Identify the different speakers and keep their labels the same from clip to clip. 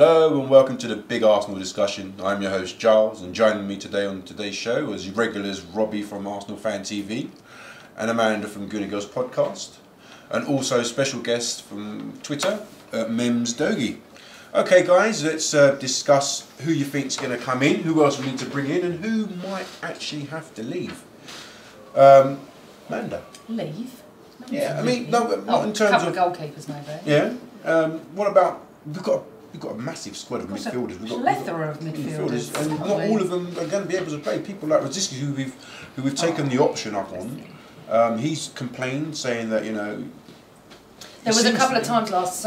Speaker 1: Hello and welcome to the Big Arsenal discussion. I'm your host Giles, and joining me today on today's show as regulars Robbie from Arsenal Fan TV and Amanda from Gooner Girls Podcast, and also special guest from Twitter, Mims Dogie. Okay guys, let's discuss who you think's going to come in, who else we need to bring in, and who might actually have to leave. Amanda.
Speaker 2: Leave? No,
Speaker 1: yeah, I mean, no, not in terms
Speaker 2: of goalkeepers maybe.
Speaker 1: Yeah. What about we've got a massive squad of midfielders. We've got
Speaker 2: a plethora of midfielders,
Speaker 1: and not all of them are going to be able to play. People like Rosicky, who we've taken the option up on. He's complained, saying that
Speaker 2: there was a couple of times last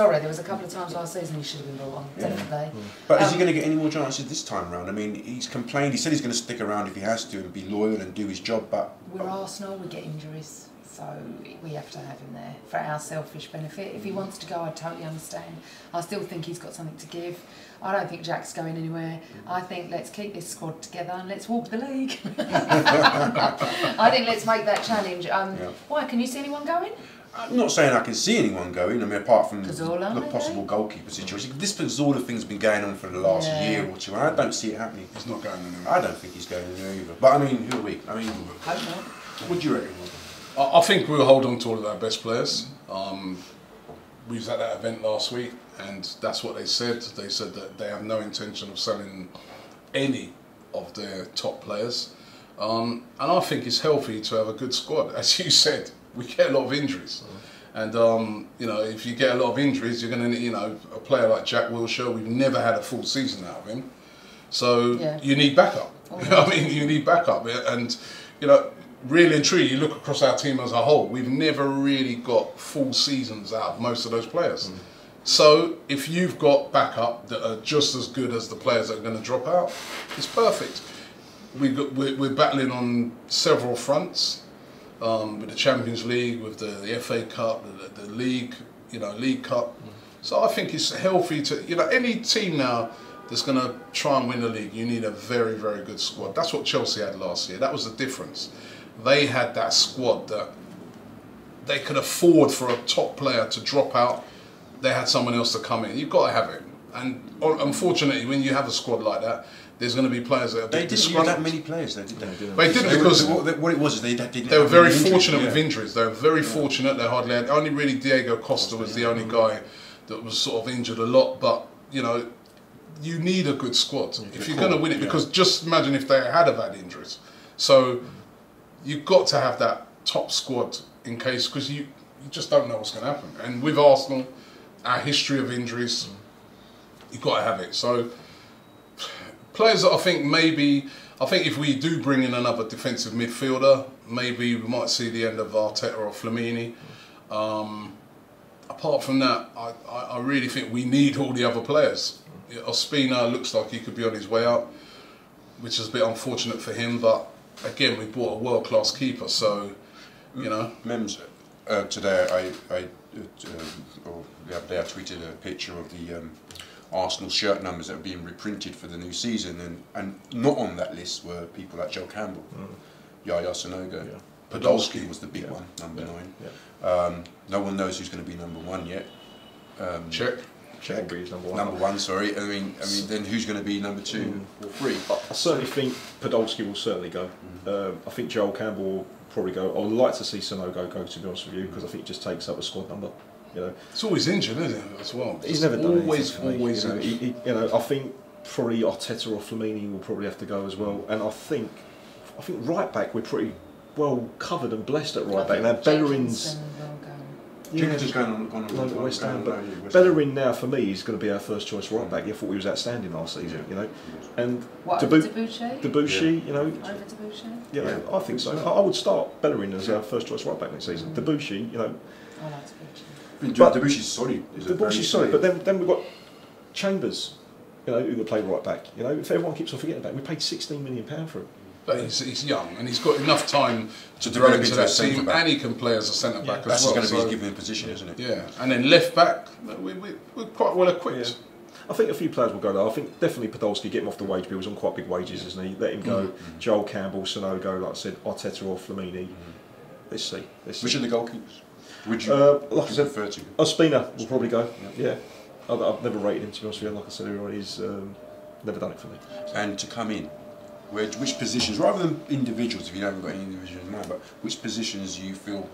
Speaker 2: season he should have been brought on, definitely.
Speaker 1: But is he going to get any more chances this time round? I mean, he's complained. He said he's going to stick around if he has to and be loyal and do his job. But
Speaker 2: we're Arsenal. We get injuries. So we have to have him there for our selfish benefit. If he wants to go, I totally understand. I still think he's got something to give. I don't think Jack's going anywhere. I think let's keep this squad together and let's walk the league. I think let's make that challenge. Why, can you see anyone going?
Speaker 1: I'm not saying I can see anyone going. I mean, apart from
Speaker 2: Cazorla,
Speaker 1: the possible goalkeeper situation. This Cazorla thing's been going on for the last year or two, and I don't see it happening.
Speaker 3: He's not going anywhere.
Speaker 1: I don't think he's going anywhere either. But I mean, who are we? I mean,
Speaker 2: hope not.
Speaker 1: What do you reckon?
Speaker 3: I think we'll hold on to all of our best players. We was at that event last week, and that's what they said. They said that they have no intention of selling any of their top players. And I think it's healthy to have a good squad. As you said, we get a lot of injuries. And, if you get a lot of injuries, you're going to need, a player like Jack Wilshere. We've never had a full season out of him. So you need backup. I mean, you need backup. And, really and truly, you look across our team as a whole, we've never really got full seasons out of most of those players. So if you've got backup that are just as good as the players that are going to drop out, it's perfect. We're battling on several fronts, with the Champions League, with the FA Cup, the League, League Cup. So I think it's healthy to, any team now that's going to try and win the league, you need a very, very good squad. That's what Chelsea had last year. That was the difference. They had that squad that they could afford for a top player to drop out. They had someone else to come in. You've got to have it. And unfortunately, when you have a squad like that, there's going to be players that are
Speaker 1: they didn't have that many players, did they?
Speaker 3: They didn't because
Speaker 1: what it was is
Speaker 3: they were very fortunate with injuries. They were very fortunate. They hardly had, only really Diego Costa was the only guy that was sort of injured a lot. But you need a good squad if you're going to win it. Because just imagine if they had have had injuries. So you've got to have that top squad in case, because you just don't know what's going to happen. And with Arsenal, our history of injuries, you've got to have it. So players that I think if we do bring in another defensive midfielder, maybe we might see the end of Arteta or Flamini. Apart from that, I really think we need all the other players. Ospina looks like he could be on his way out, which is a bit unfortunate for him, but again, we bought a world-class keeper, so,
Speaker 1: Mims, today the other day I tweeted a picture of the Arsenal shirt numbers that are being reprinted for the new season, and not on that list were people like Joe Campbell, Yaya Sanogo, Podolski was the big one, number 9. No one knows who's going to be number 1 yet.
Speaker 3: Check.
Speaker 1: Number one, sorry. I mean, then who's going to be number 2 or 3?
Speaker 4: I certainly think Podolski will certainly go. I think Joel Campbell will probably go. I would like to see Sanogo go, to be honest with you, because I think it just takes up a squad number.
Speaker 3: It's always injured, isn't it? As well.
Speaker 4: He's never done
Speaker 3: always
Speaker 4: injured. I think probably Arteta or Flamini will probably have to go as well. And I think right back we're pretty well covered and blessed at right back. Now Bellerin's.
Speaker 1: Jenkins is going on
Speaker 4: West Ham, but Bellerin now for me is going to be our first choice right back. I thought he was outstanding last season, And Debuchy,
Speaker 2: Over Debuchy?
Speaker 4: Yeah, I think so. I would start Bellerin as our first choice right back next season. Debuchy,
Speaker 2: I like Debuchy.
Speaker 1: Debuchy's solid.
Speaker 4: Debuchy's solid, but then we've got Chambers, who can play right back. If everyone keeps on forgetting about it, we paid £16 million for him.
Speaker 3: But he's young and he's got enough time to develop into that team, and he can play as a centre back as well.
Speaker 1: That's going to be his given position, isn't it?
Speaker 3: Yeah, and then left back, we're quite well equipped.
Speaker 4: Yeah. I think a few players will go there. I think definitely Podolski, get him off the wage bill. He's on quite big wages, isn't he? Let him go. Joel Campbell, Sanogo, like I said, Arteta or Flamini. Let's see.
Speaker 1: Which are the goalkeepers? Would you
Speaker 4: like I said,
Speaker 1: refer to?
Speaker 4: Ospina will probably go. Yeah. I've never rated him, to be honest with you. Like I said earlier, he's never done it for me.
Speaker 1: And to come in, which positions, rather than individuals, if you haven't got any individuals in mind, but which positions do you feel?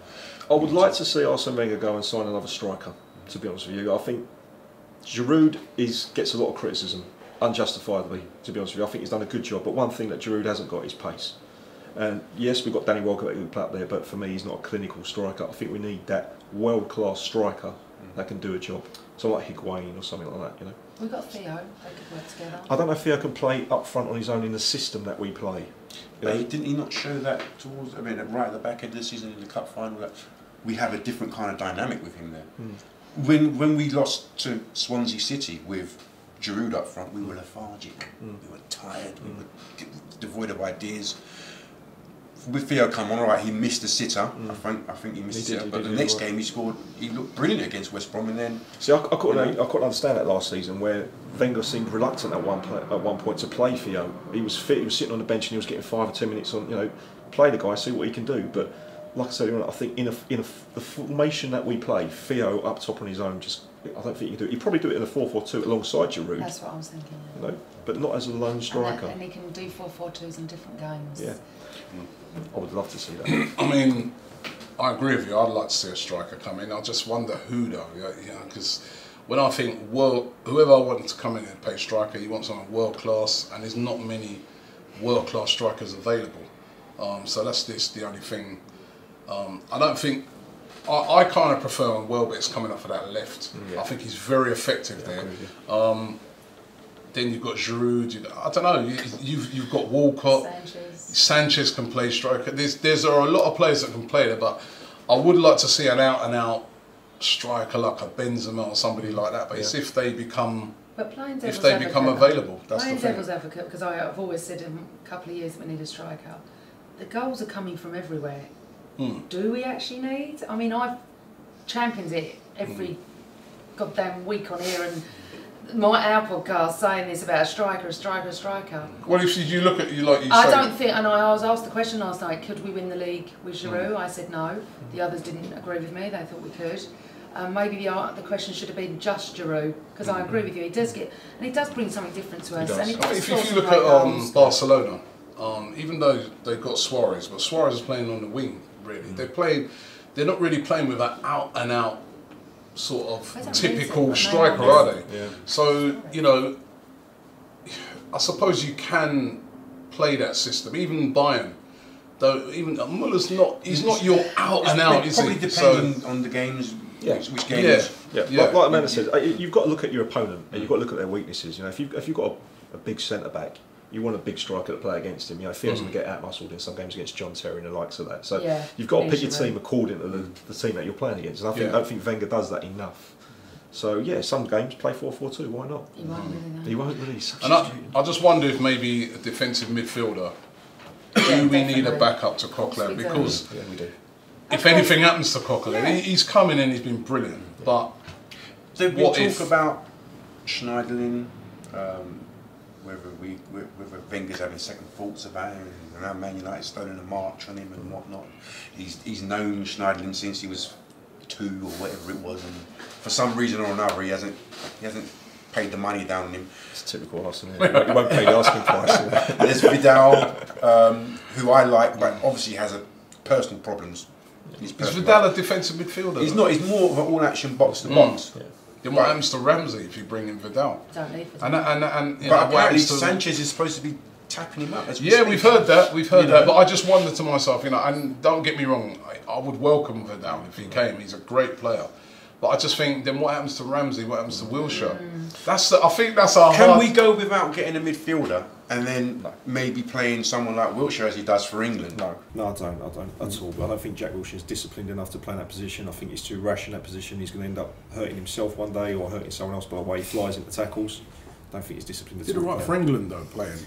Speaker 4: I would like to see Arsene Wenger go and sign another striker, to be honest with you. I think Giroud gets a lot of criticism, unjustifiably, to be honest with you. I think he's done a good job, but one thing that Giroud hasn't got is pace. And yes, we've got Danny Welbeck who can play up there, but for me, he's not a clinical striker. I think we need that world-class striker that can do a job. So like Higuain or something like that, you know.
Speaker 2: We've got Theo, they could work together.
Speaker 4: I don't know if Theo can play up front on his own in the system that we play.
Speaker 1: But didn't he not show that towards, I mean, right at the back end of the season in the cup final, that we have a different kind of dynamic with him there. When we lost to Swansea City with Giroud up front, we were lethargic, we were tired, we were devoid of ideas. With Theo come on, all right, he missed the sitter. I think he missed the sitter. But the next game he scored. He looked brilliant against West Brom, and then.
Speaker 4: See, I couldn't understand that last season where Wenger seemed reluctant at one point to play Theo. He was fit. He was sitting on the bench and he was getting 5 or 10 minutes on. You know, play the guy, see what he can do. But like I said, I think in the formation that we play, Theo up top on his own, I don't think he can do it. He'd probably do it in a 4-4-2 alongside Giroud.
Speaker 2: That's what I was thinking.
Speaker 4: You know, but not as a lone striker.
Speaker 2: And he can do 4-4-2s in different games.
Speaker 4: Yeah. I would love to see that.
Speaker 3: I mean, I agree with you. I'd like to see a striker come in. I just wonder who though, because when I think whoever I want to come in and play striker, you want someone world class, and there's not many world class strikers available. So that's the only thing. I don't think. I kind of prefer when Welbeck's coming off of that left. I think he's very effective there. Then you've got Giroud. I don't know. You've got Walcott. Sanchez can play striker. There are a lot of players that can play there, but I would like to see an out and out striker like a Benzema or somebody like that. But it's if they become available. That's the thing.
Speaker 2: Playing devil's advocate, because I've always said in a couple of years we need a striker. The goals are coming from everywhere. Do we actually need? I mean, I've championed it every goddamn week on here, and our podcast saying this about a striker.
Speaker 3: Well, if you look at
Speaker 2: I don't think, and I was asked the question last night, could we win the league with Giroud? I said no. The others didn't agree with me, they thought we could. Maybe the question should have been just Giroud, because I agree with you, he does bring something different to us. And
Speaker 3: if you look at Barcelona, even though they've got Suarez, but Suarez is playing on the wing, really. They're not really playing with that out and out sort of typical striker, are they? Yeah. So, you know, I suppose you can play that system. Even Bayern, though, even Muller's he's not your out and out, is he?
Speaker 1: It probably depends on the games, which games.
Speaker 4: Like Amanda said, you've got to look at your opponent and you've got to look at their weaknesses. You know, if you've got a big centre back, you want a big striker to play against him. You know, Theo's going to get out-muscled in some games against John Terry and the likes of that. So you've got to pick your team according to the team that you're playing against. And I don't think Wenger does that enough. So yeah, some games play 4-4-2. Why not?
Speaker 2: He won't really.
Speaker 4: He won't really.
Speaker 3: And I just wonder if maybe a defensive midfielder. Do we need a backup to Coquelin? Because
Speaker 4: we do.
Speaker 3: If anything happens to Coquelin, he's coming and he's been brilliant. But
Speaker 1: we talk about Schneiderlin. Whether Wenger's having second thoughts about him, and now Man United stolen a march on him and whatnot. He's known Schneiderlin since he was 2 or whatever it was, and for some reason or another he hasn't paid the money down on him.
Speaker 4: It's typical Arsenal. He won't pay the asking price.
Speaker 1: There's Vidal, who I like, but obviously has personal problems.
Speaker 3: Is Vidal a defensive midfielder?
Speaker 1: He's not. He's more of an all-action box-to-box.
Speaker 3: Then what happens to Ramsey if you bring in Vidal?
Speaker 2: Don't need Vidal.
Speaker 3: And
Speaker 1: but apparently Sanchez is supposed to be tapping him up.
Speaker 3: We've heard that. But I just wonder to myself, and don't get me wrong, I would welcome Vidal if he came. He's a great player. But I just think, then what happens to Ramsey? What happens to Wilshere? I think that's our.
Speaker 1: Can we go without getting a midfielder and then maybe playing someone like Wilshere as he does for England?
Speaker 4: No, I don't at all. But I don't think Jack Wilshere is disciplined enough to play in that position. I think he's too rash in that position. He's going to end up hurting himself one day or hurting someone else by the way he flies into tackles. I don't think he's disciplined at all.
Speaker 3: Did all right for England though, playing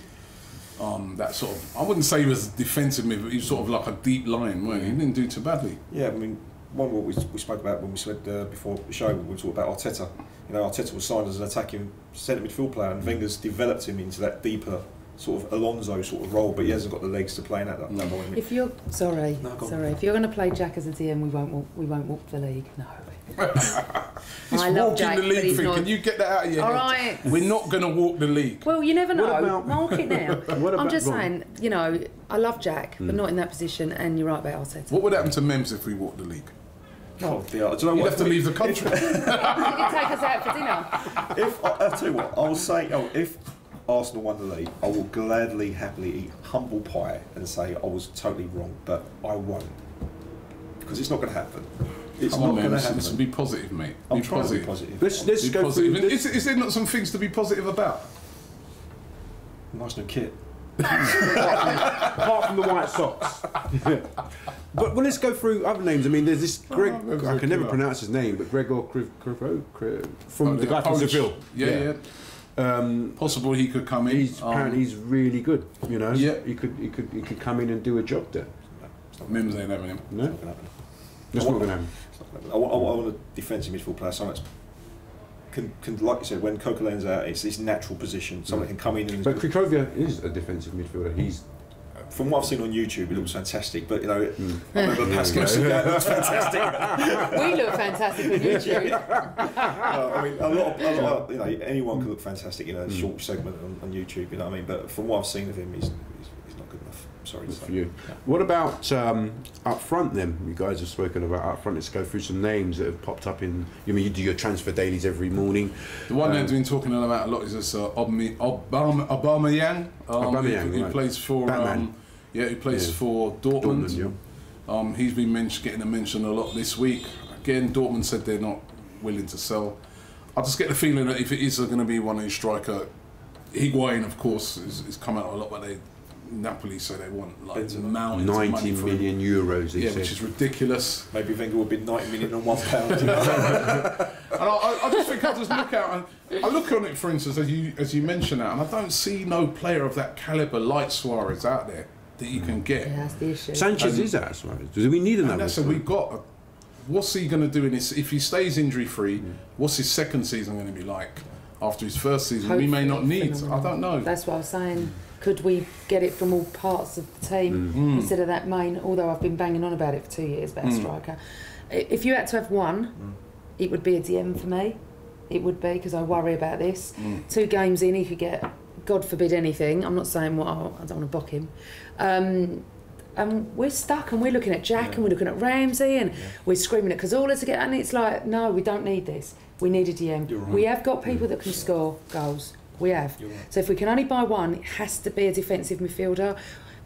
Speaker 3: that sort of. I wouldn't say he was defensive mid, but he was sort of like a deep line, weren't he? He didn't do too badly.
Speaker 4: Yeah, I mean. What we spoke about when we said before the show, we talked about Arteta. You know, Arteta was signed as an attacking centre midfield player, and Wenger's developed him into that deeper sort of Alonso sort of role, but he hasn't got the legs to play in that role.
Speaker 2: If you're if you're going to play Jack as a DM, we won't walk the league. No.
Speaker 3: It's
Speaker 2: I love
Speaker 3: walking
Speaker 2: Jack,
Speaker 3: the
Speaker 2: but
Speaker 3: league
Speaker 2: he's
Speaker 3: thing.
Speaker 2: not.
Speaker 3: Can you get that out of your
Speaker 2: All
Speaker 3: head?
Speaker 2: right.
Speaker 3: We're not going to walk the league.
Speaker 2: Well, you never know.
Speaker 5: about-
Speaker 2: Mark it now.
Speaker 5: What
Speaker 2: I'm
Speaker 5: about
Speaker 2: just
Speaker 5: Ron?
Speaker 2: saying, you know, I love Jack, but not in that position, and you're right about Arteta.
Speaker 3: What would happen to Mems if we walked the league?
Speaker 4: Oh, dear. I don't know
Speaker 3: You'd
Speaker 4: what
Speaker 3: have to leave the country.
Speaker 2: You can take us out for dinner.
Speaker 4: I'll tell you what, I'll say, if Arsenal won the league, I will gladly, happily eat humble pie and say I was totally wrong, but I won't. Because it's not going to happen. It's
Speaker 3: Come on,
Speaker 4: not going to
Speaker 3: Mems.
Speaker 4: happen.
Speaker 3: Listen, be positive, mate.
Speaker 4: I'm
Speaker 3: Be
Speaker 4: trying to be
Speaker 3: positive.
Speaker 4: positive.
Speaker 5: Let's
Speaker 3: Be
Speaker 5: go
Speaker 3: positive.
Speaker 5: through.
Speaker 3: Is there not some things to be positive about?
Speaker 4: Nice new kit.
Speaker 5: Apart from the White Sox. But well, let's go through other names. I mean, there's this Greg.
Speaker 3: Mems
Speaker 5: I
Speaker 3: are
Speaker 5: can never
Speaker 3: killer.
Speaker 5: pronounce his name, but Gregor from the guy from
Speaker 3: Polish.
Speaker 5: Seville.
Speaker 3: Yeah. Possible he could come in.
Speaker 5: He's apparently he's really good. You know,
Speaker 3: Yeah.
Speaker 5: he could come in and do a job there.
Speaker 3: Mims ain't having him.
Speaker 5: No,
Speaker 4: It's not going to happen.
Speaker 5: that's not going to happen.
Speaker 4: It's not gonna happen. I want a defensive midfield player, someone that's can, like you said, when Coquelin's out, it's his natural position. Someone that can come in and.
Speaker 5: But Krikovia is a defensive midfielder. He's
Speaker 4: From what I've seen on YouTube, it looks fantastic. But you know, I remember Pascal Sugar looks fantastic.
Speaker 2: We look fantastic on YouTube.
Speaker 4: I mean, a lot of you know, anyone can look fantastic in a short segment on YouTube. You know what I mean? But from what I've seen of him, he's not good enough. I'm sorry to
Speaker 5: good
Speaker 4: say.
Speaker 5: for you. What about up front then? You guys have spoken about up front. Let's go through some names that have popped up in. You mean you do your transfer dailies every morning?
Speaker 3: The one they've been talking about a lot is this Aubameyang.
Speaker 5: Aubameyang,
Speaker 3: He
Speaker 5: right.
Speaker 3: plays for
Speaker 5: Batman.
Speaker 3: he plays
Speaker 5: Yeah.
Speaker 3: for Dortmund.
Speaker 5: Dortmund,
Speaker 3: He's been getting a mention a lot this week. Again, Dortmund said they're not willing to sell. I just get the feeling that if it is going to be one of these striker, Higuain, of course, is come out a lot, but Napoli say they want like mountains of
Speaker 5: 90
Speaker 3: money for him.
Speaker 5: million euros. He
Speaker 3: Yeah,
Speaker 5: said.
Speaker 3: which is ridiculous.
Speaker 4: Maybe Wenger would be 90 million on £1. You know?
Speaker 3: And I just think I just look out and I look on it, for instance, as you mentioned that, and I don't see no player of that calibre like Suarez out there that you can get.
Speaker 2: Yeah, that's the issue.
Speaker 5: Sanchez is out, Suarez. Do we need another?
Speaker 3: And that's what we've got. What's he going to do in his, if he stays injury free? What's his second season going to be like? After his first season, we may not
Speaker 2: Hopefully
Speaker 3: need.
Speaker 2: phenomenal.
Speaker 3: I don't know.
Speaker 2: That's what I was saying. Could we get it from all parts of the team instead of that main? Although I've been banging on about it for 2 years, about a striker. If you had to have one, it would be a DM for me. It would be, because I worry about this. 2 games in, he could get, God forbid, anything. I'm not saying I don't want to bock him. And we're stuck, and we're looking at Jack, and we're looking at Ramsey, and we're screaming at Cazorla to get. And it's like, no, we don't need this. We need a DM.
Speaker 4: You're right.
Speaker 2: We have got people that can score goals. We have.
Speaker 4: You're right.
Speaker 2: So if we can only buy one, it has to be a defensive midfielder,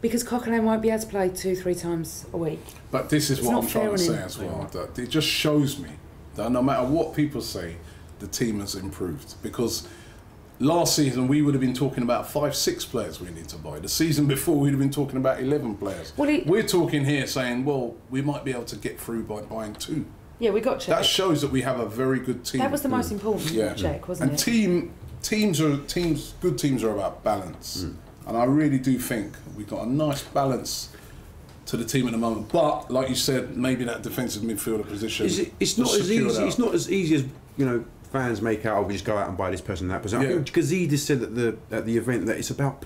Speaker 2: because Coquelin won't be able to play 2-3 times a week.
Speaker 3: But this is
Speaker 2: It's
Speaker 3: what
Speaker 2: not
Speaker 3: I'm trying
Speaker 2: fair
Speaker 3: to
Speaker 2: on
Speaker 3: say
Speaker 2: him.
Speaker 3: as well. That it just shows me that no matter what people say, the team has improved. Because last season we would have been talking about 5-6 players we need to buy. The season before we'd have been talking about 11 players.
Speaker 2: Well,
Speaker 3: We're talking here saying, well, we might be able to get through by buying 2.
Speaker 2: Yeah, we got Czech.
Speaker 3: That shows that we have a very good team.
Speaker 2: That was the most important check, wasn't
Speaker 3: And
Speaker 2: it?
Speaker 3: good teams are about balance. And I really do think we've got a nice balance to the team at the moment. But like you said, maybe that defensive midfielder position.
Speaker 5: It's not as easy. It's not as easy as fans make out. Oh, we just go out and buy this person, that person.
Speaker 3: Yeah.
Speaker 5: I think Gazidis said at the event that it's about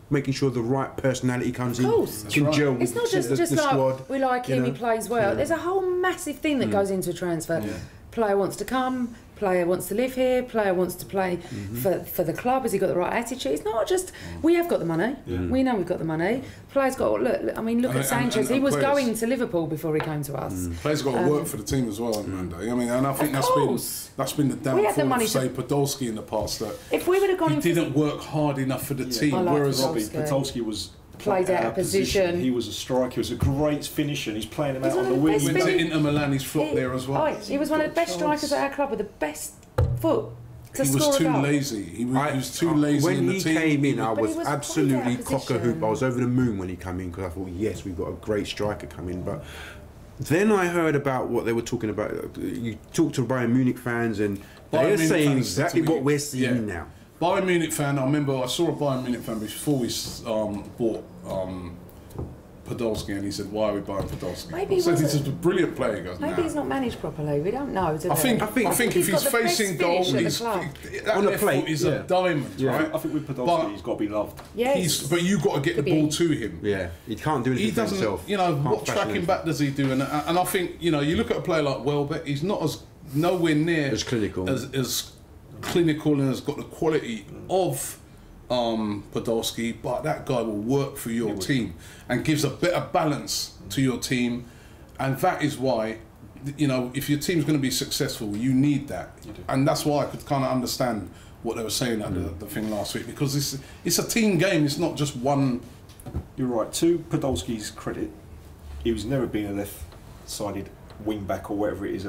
Speaker 5: making sure the right personality comes
Speaker 2: Of course.
Speaker 5: in, can
Speaker 3: That's
Speaker 5: gel
Speaker 3: right.
Speaker 5: with
Speaker 2: It's not
Speaker 5: the
Speaker 2: just like
Speaker 5: squad.
Speaker 2: we like him, he plays well. There's a whole massive thing that goes into a transfer. Player wants to come, player wants to live here, player wants to play for the club. Has he got the right attitude? It's not just we have got the money. We know we've got the money. Players got look. I mean, look at Sanchez. He was
Speaker 3: players-
Speaker 2: going to Liverpool before he came to us.
Speaker 3: Players got to work for the team as well, Monday. I mean, and I think
Speaker 2: course.
Speaker 3: that's been the
Speaker 2: We had the
Speaker 3: downfall
Speaker 2: money
Speaker 3: of, say, Podolski in the past. That
Speaker 2: If we would have gone
Speaker 3: he
Speaker 2: in
Speaker 3: didn't work hard enough for the team.
Speaker 2: I like
Speaker 3: Whereas
Speaker 2: Podolski.
Speaker 4: Podolski was
Speaker 2: Played out of position.
Speaker 4: He was a striker. He was a great finisher. And he's playing him
Speaker 2: He's
Speaker 4: out on
Speaker 2: one
Speaker 4: the
Speaker 2: of the
Speaker 4: wing.
Speaker 2: best
Speaker 3: went to
Speaker 2: Billy-
Speaker 3: Inter Milan, he's flopped there as well.
Speaker 2: He was one of the best strikers at our club with the best foot to
Speaker 3: He
Speaker 2: score
Speaker 3: was
Speaker 2: a
Speaker 3: too
Speaker 2: goal.
Speaker 3: lazy. He was too lazy
Speaker 5: When
Speaker 3: in the
Speaker 5: he
Speaker 3: team.
Speaker 5: came in, I
Speaker 2: But he
Speaker 5: was
Speaker 2: was played
Speaker 5: absolutely
Speaker 2: out of
Speaker 5: cock a hoop.
Speaker 2: position.
Speaker 5: I was over the moon when he came in because I thought, yes, we've got a great striker coming. But then I heard about what they were talking about. You talk to Bayern Munich fans, and they're
Speaker 3: Munich
Speaker 5: saying
Speaker 3: fans
Speaker 5: exactly
Speaker 3: to me-
Speaker 5: what we're seeing
Speaker 3: yeah.
Speaker 5: now.
Speaker 3: Bayern Munich fan. I remember I saw a Bayern Munich fan before we bought Podolski, and he said, "Why are we buying Podolski?"
Speaker 2: Maybe
Speaker 3: I
Speaker 2: he
Speaker 3: said, "He's
Speaker 2: wasn't-
Speaker 3: a brilliant player." He goes,
Speaker 2: Maybe
Speaker 3: "Nah."
Speaker 2: he's not managed properly. We don't know. Do
Speaker 3: I think if he's
Speaker 2: got the best
Speaker 3: facing goal,
Speaker 2: finish at the
Speaker 3: he's
Speaker 2: club.
Speaker 3: that
Speaker 5: On the
Speaker 3: left
Speaker 5: plate,
Speaker 3: foot is
Speaker 4: yeah.
Speaker 3: a diamond, right?
Speaker 4: I think with Podolski,
Speaker 3: But
Speaker 4: he's got to be loved.
Speaker 2: Yes.
Speaker 3: but you got to get the
Speaker 2: Could
Speaker 3: ball
Speaker 2: be.
Speaker 3: to him.
Speaker 5: Yeah, he can't do anything
Speaker 3: He
Speaker 5: for
Speaker 3: doesn't,
Speaker 5: himself.
Speaker 3: you know,
Speaker 5: Can't
Speaker 3: what
Speaker 5: fashion
Speaker 3: tracking
Speaker 5: anything.
Speaker 3: back does he do? And I think, you know, you look at a player like Welbeck, he's not as nowhere near
Speaker 5: As clinical.
Speaker 3: as clinical and has got the quality of Podolski, but that guy will work for your team and gives a better balance to your team, and that is why, you know, if your team's going to be successful, you need that, and that's why I could kind of understand what they were saying at the thing last week, because it's a team game. It's not just one.
Speaker 4: You're right. To Podolski's credit, he was never been a left-sided wing back or whatever it is.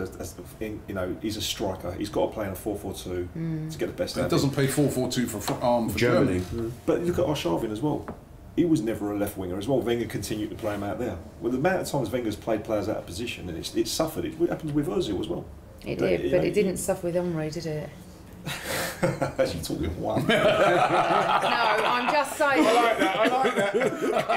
Speaker 4: You know, he's a striker. He's got to play in a 4-4-2 to get the best out of
Speaker 3: It doesn't play 4-4-2 for Germany.
Speaker 4: But look at Arshavin as well. He was never a left winger as well. Wenger continued to play him out there. Well, the amount of times Wenger's played players out of position, and it suffered. It happened with Ozil as well.
Speaker 2: It did, but it didn't suffer with Omri, did it?
Speaker 4: Actually, talking one.
Speaker 2: No, I'm just saying.
Speaker 1: I like that.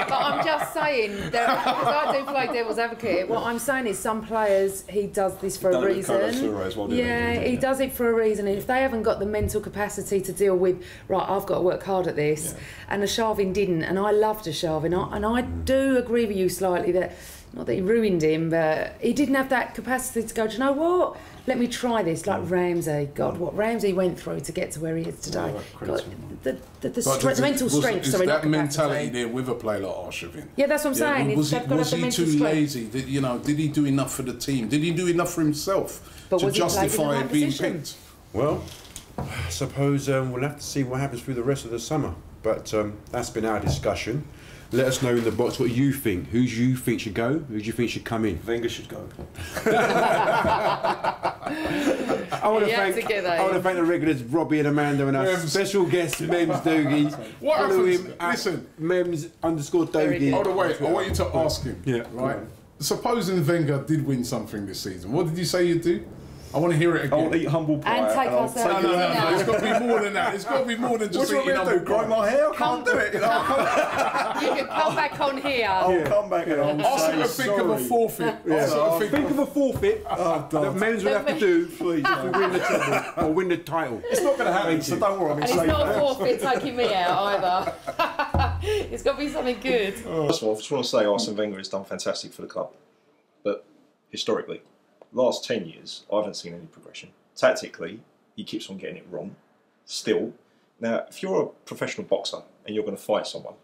Speaker 2: But I'm just saying that, because I do play devil's advocate. What I'm saying is, some players, he does this for a reason. Yeah, he does it for a reason. And if they haven't got the mental capacity to deal with, right, I've got to work hard at this, and Arshavin didn't, and I loved Arshavin, and I do agree with you slightly that, not that he ruined him, but he didn't have that capacity to go, do you know what? Let me try this, like Ramsey. God, what Ramsey went through to get to where he is today. God, the mental strength.
Speaker 3: Is that mentality there with a player like Arshavin?
Speaker 2: Yeah, that's what I'm saying.
Speaker 3: Was he too lazy? Did he do enough for the team? Did he do enough for himself to justify being picked?
Speaker 5: Well, I suppose we'll have to see what happens through the rest of the summer. But that's been our discussion. Let us know in the box what you think. Who do you think should go? Who do you think should come in?
Speaker 4: Wenger should go.
Speaker 5: I want to thank the regulars, Robbie and Amanda, and our special guest, Mems Doogie.
Speaker 3: What happens? Listen,
Speaker 5: Mems_Doogie.
Speaker 3: Hold on, wait. I want you to ask him.
Speaker 5: Yeah.
Speaker 3: Right. Supposing Wenger did win something this season, what did you say you'd do? I want to hear it again.
Speaker 4: I'll eat humble pie.
Speaker 2: And take ourselves.
Speaker 3: No. It's got to be more than that. It's got to be more than just eating humble pie.
Speaker 4: Grow my hair? I can't do it.
Speaker 2: You can come back on here.
Speaker 4: I'll come back and I'll
Speaker 3: Ask him to think of a forfeit.
Speaker 5: Think of a forfeit that Mems will have to do to win the treble or win the title.
Speaker 4: It's not going to happen, so don't worry.
Speaker 2: And it's not a forfeit taking me out either. It's got to be something good.
Speaker 4: First of all, I just want to say Arsene Wenger has done fantastic for the club. But historically, last 10 years, I haven't seen any progression. Tactically, he keeps on getting it wrong. Still. Now, if you're a professional boxer and you're going to fight someone,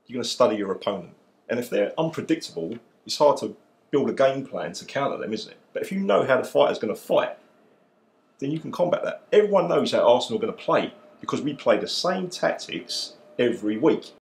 Speaker 4: you're going to study your opponent. And if they're unpredictable, it's hard to build a game plan to counter them, isn't it? But if you know how the fighter's going to fight, then you can combat that. Everyone knows how Arsenal are going to play because we play the same tactics every week.